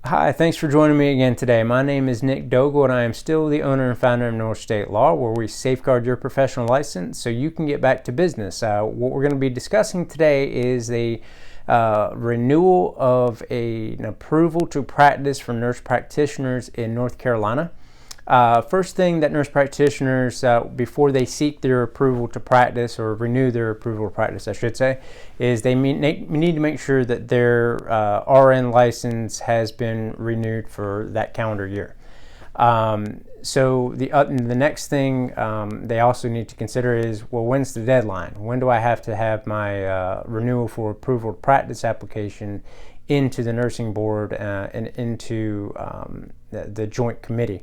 Hi, thanks for joining me again today. My name is Nick Dogle, and I am still the owner and founder of North State Law, where we safeguard your professional license so you can get back to business. What we're going to be discussing today is the renewal of an approval to practice for nurse practitioners in North Carolina. First thing that nurse practitioners, before they seek their approval to practice or renew their approval to practice, I should say, is they need to make sure that their RN license has been renewed for that calendar year. So the next thing they also need to consider is, well, when's the deadline? When do I have to have my renewal for approval to practice application into the nursing board and into the joint committee?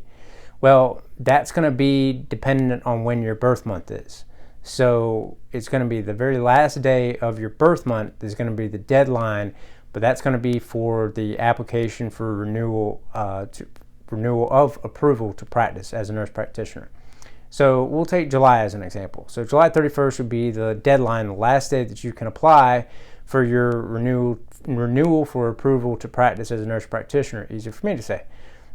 Well, that's going to be dependent on when your birth month is. So it's going to be the very last day of your birth month is going to be the deadline, but that's going to be for the application for renewal of approval to practice as a nurse practitioner. So we'll take July as an example. So July 31st would be the deadline, the last day that you can apply for your renewal for approval to practice as a nurse practitioner. Easy for me to say.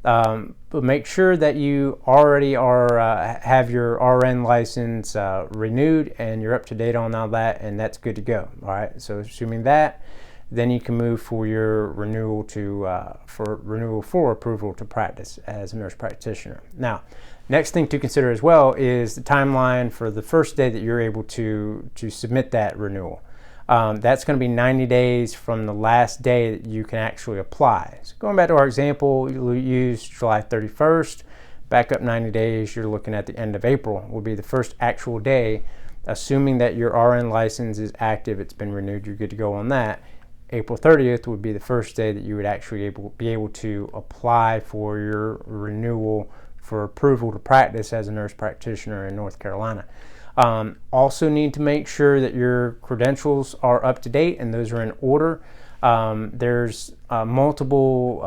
But make sure that you already have your RN license renewed and you're up to date on all that, and that's good to go. All right. So assuming that, then you can move for your renewal for approval to practice as a nurse practitioner. Now, next thing to consider as well is the timeline for the first day that you're able to submit that renewal. That's going to be 90 days from the last day that you can actually apply. So going back to our example, you'll use July 31st, back up 90 days, you're looking at the end of April will be the first actual day, assuming that your RN license is active, it's been renewed, you're good to go on that. April 30th would be the first day that you would actually be able to apply for your renewal for approval to practice as a nurse practitioner in North Carolina. Also need to make sure that your credentials are up to date and those are in order. There's multiple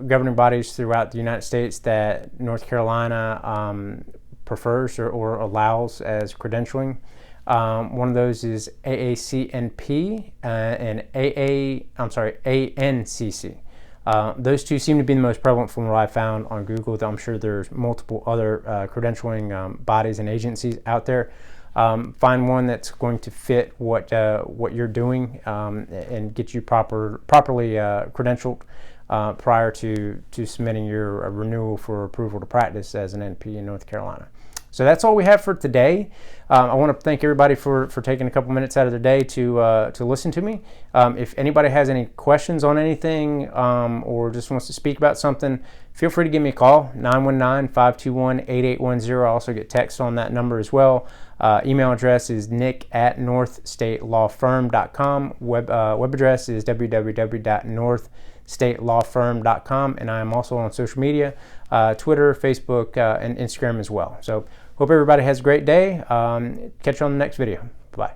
governing bodies throughout the United States that North Carolina prefers or allows as credentialing. One of those is AACNP and ANCC. Those two seem to be the most prevalent from what I found on Google, though I'm sure there's multiple other credentialing bodies and agencies out there. Find one that's going to fit what you're doing and get you properly credentialed prior to submitting your renewal for approval to practice as an NP in North Carolina. So that's all we have for today. I want to thank everybody for taking a couple minutes out of their day to listen to me. If anybody has any questions on anything or just wants to speak about something, feel free to give me a call, 919-521-8810. I also get text on that number as well. Email address is nick@northstatelawfirm.com. Web address is www.northstatelawfirm.com. And I am also on social media, Twitter, Facebook, and Instagram as well. So hope everybody has a great day. Catch you on the next video. Bye.